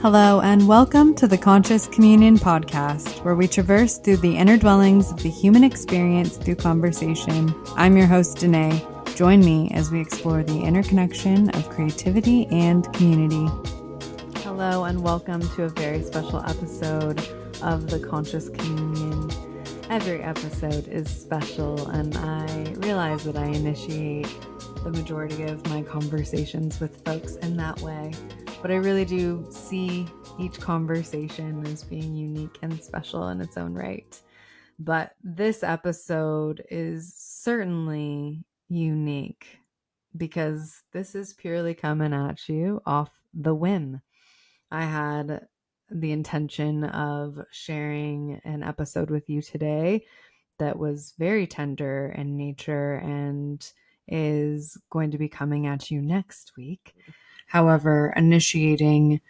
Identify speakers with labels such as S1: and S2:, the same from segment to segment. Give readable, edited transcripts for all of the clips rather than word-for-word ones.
S1: Hello, and welcome to the Conscious Communion podcast, where we traverse through the inner dwellings of the human experience through conversation. I'm your host, Danae. Join me as we explore the interconnection of creativity and community. Hello, and welcome to a very special episode of the Conscious Communion. Every episode is special, and I realize that I initiate the majority of my conversations with folks in that way. But I really do see each conversation as being unique and special in its own right. But this episode is certainly unique because this is purely coming at you off the whim. I had the intention of sharing an episode with you today that was very tender in nature and is going to be coming at you next week. However, initiating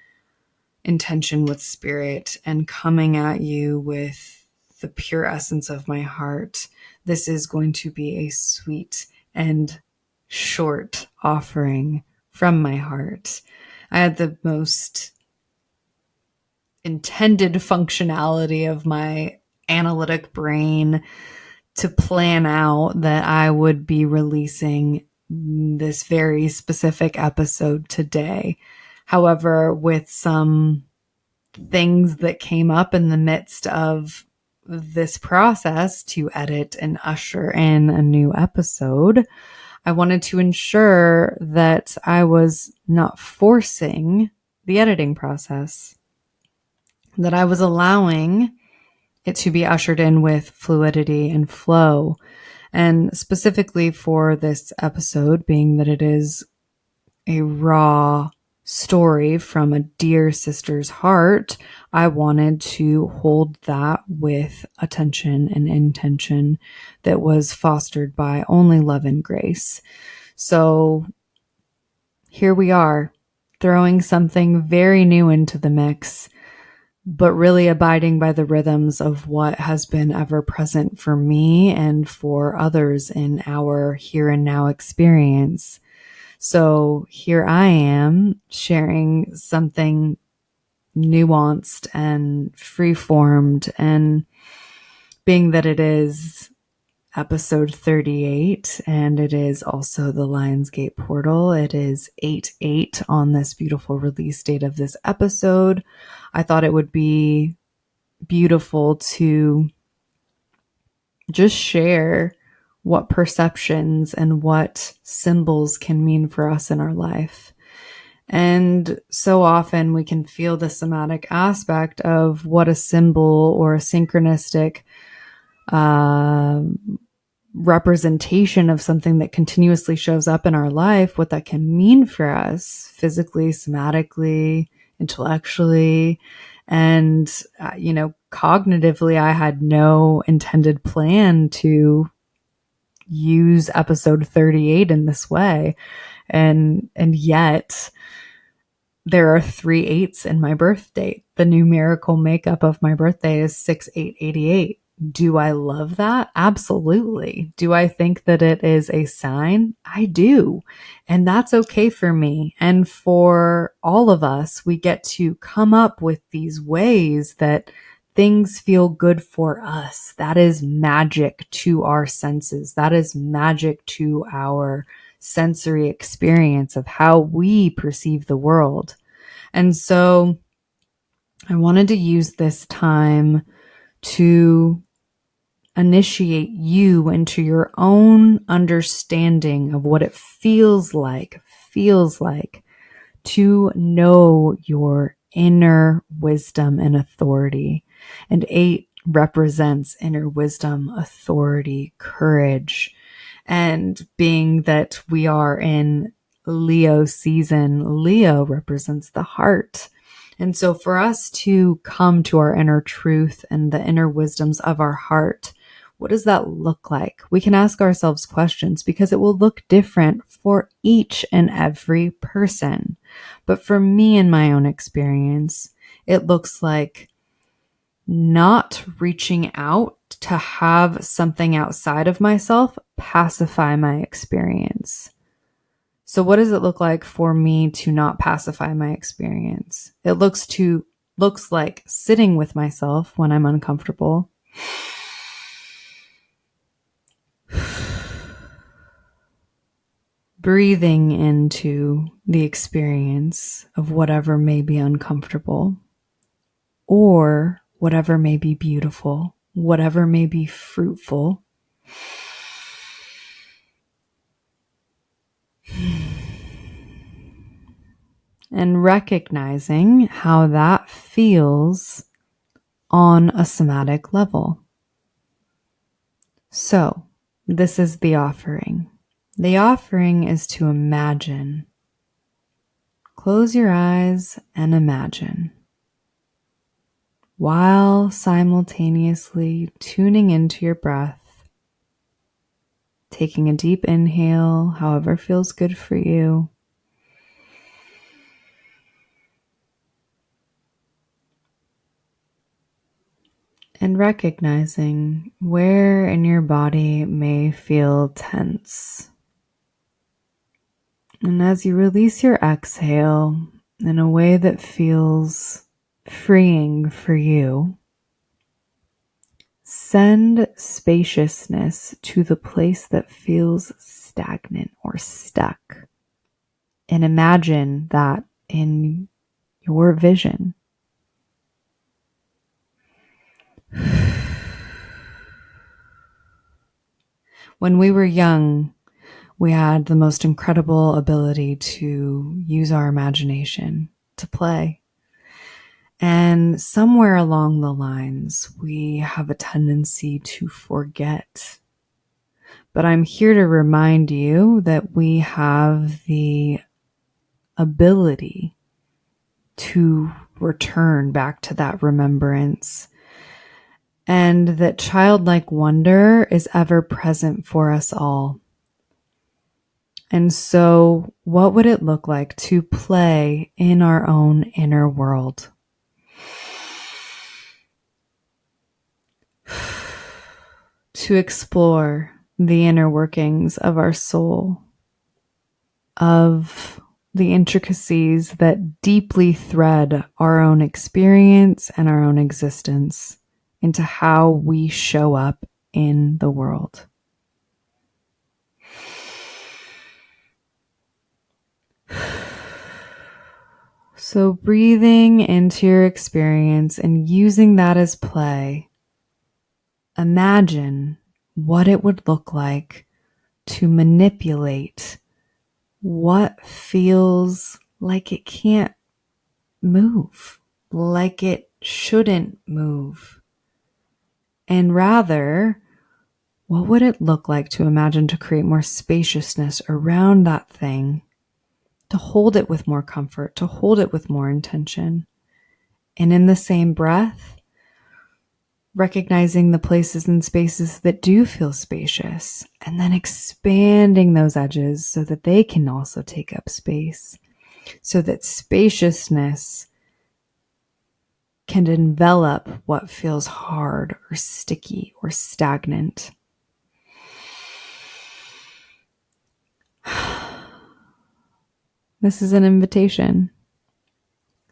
S1: intention with spirit and coming at you with the pure essence of my heart, this is going to be a sweet and short offering from my heart. I had the most intended functionality of my analytic brain to plan out that I would be releasing this very specific episode today. However, with some things that came up in the midst of this process to edit and usher in a new episode, I wanted to ensure that I was not forcing the editing process, that I was allowing it to be ushered in with fluidity and flow. And specifically for this episode, being that it is a raw story from a dear sister's heart, I wanted to hold that with attention and intention that was fostered by only love and grace. So here we are, throwing something very new into the mix, but really abiding by the rhythms of what has been ever present for me and for others in our here and now experience. So here I am sharing something nuanced and free-formed, and being that it is episode 38, and it is also the Lionsgate portal. It is 8/8 on this beautiful release date of this episode. I thought it would be beautiful to just share what perceptions and what symbols can mean for us in our life. And so often we can feel the somatic aspect of what a symbol or a synchronistic representation of something that continuously shows up in our life, what that can mean for us physically, somatically, intellectually. And, cognitively, I had no intended plan to use episode 38 in this way. And yet there are 3 8s in my birth date. The numerical makeup of my birthday is 6/8/88. Do I love that? Absolutely. Do I think that it is a sign? I do. And that's okay for me. And for all of us, we get to come up with these ways that things feel good for us. That is magic to our senses. That is magic to our sensory experience of how we perceive the world. And so I wanted to use this time to initiate you into your own understanding of what it feels like to know your inner wisdom and authority. And 8 represents inner wisdom, authority, courage. And being that we are in Leo season, Leo represents the heart. And so for us to come to our inner truth and the inner wisdoms of our heart, what does that look like? We can ask ourselves questions because it will look different for each and every person. But for me, in my own experience, it looks like not reaching out to have something outside of myself pacify my experience. So what does it look like for me to not pacify my experience? It looks like sitting with myself when I'm uncomfortable. Breathing into the experience of whatever may be uncomfortable, or whatever may be beautiful, whatever may be fruitful. And recognizing how that feels on a somatic level. So, this is the offering. The offering is to imagine. Close your eyes and imagine, while simultaneously tuning into your breath, taking a deep inhale, however feels good for you. And recognizing where in your body may feel tense. And as you release your exhale in a way that feels freeing for you, send spaciousness to the place that feels stagnant or stuck. And imagine that in your vision. When we were young, we had the most incredible ability to use our imagination, to play. And somewhere along the lines, we have a tendency to forget. But I'm here to remind you that we have the ability to return back to that remembrance, and that childlike wonder is ever present for us all. And so, what would it look like to play in our own inner world? To explore the inner workings of our soul, of the intricacies that deeply thread our own experience and our own existence into how we show up in the world. So breathing into your experience and using that as play, imagine what it would look like to manipulate what feels like it can't move, like it shouldn't move. And rather, what would it look like to imagine to create more spaciousness around that thing, to hold it with more comfort, to hold it with more intention? And in the same breath, recognizing the places and spaces that do feel spacious, and then expanding those edges so that they can also take up space, so that spaciousness can envelop what feels hard or sticky or stagnant. This is an invitation.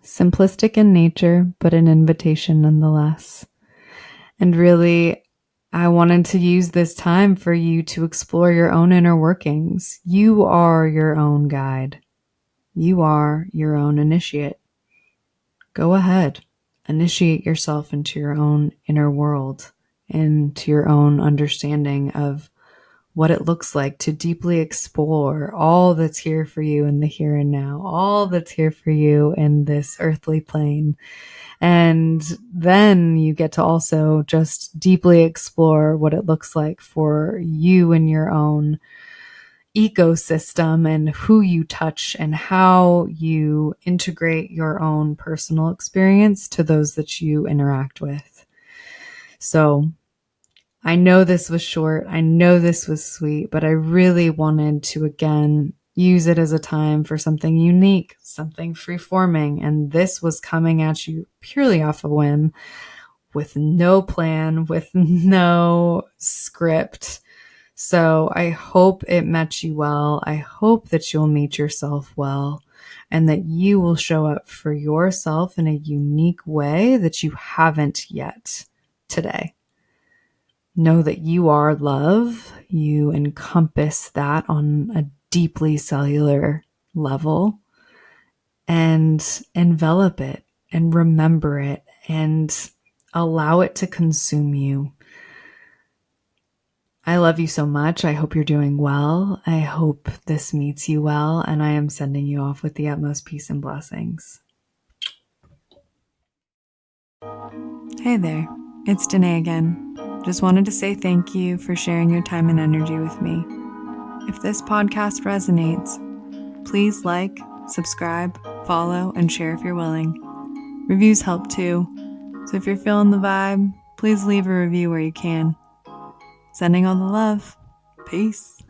S1: Simplistic in nature, but an invitation nonetheless. And really, I wanted to use this time for you to explore your own inner workings. You are your own guide. You are your own initiate. Go ahead. Initiate yourself into your own inner world and to your own understanding of what it looks like to deeply explore all that's here for you in the here and now, all that's here for you in this earthly plane. And then you get to also just deeply explore what it looks like for you in your own ecosystem and who you touch and how you integrate your own personal experience to those that you interact with. So I know this was short. I know this was sweet, but I really wanted to, again, use it as a time for something unique, something free-forming. And this was coming at you purely off a whim, with no plan, with no script. So I hope it met you well. I hope that you'll meet yourself well and that you will show up for yourself in a unique way that you haven't yet today. Know that you are love. You encompass that on a deeply cellular level, and envelop it and remember it and allow it to consume you. I love you so much. I hope you're doing well. I hope this meets you well, and I am sending you off with the utmost peace and blessings. Hey there, it's Danae again. Just wanted to say thank you for sharing your time and energy with me. If this podcast resonates, please like, subscribe, follow, and share if you're willing. Reviews help too, so if you're feeling the vibe, please leave a review where you can. Sending all the love. Peace.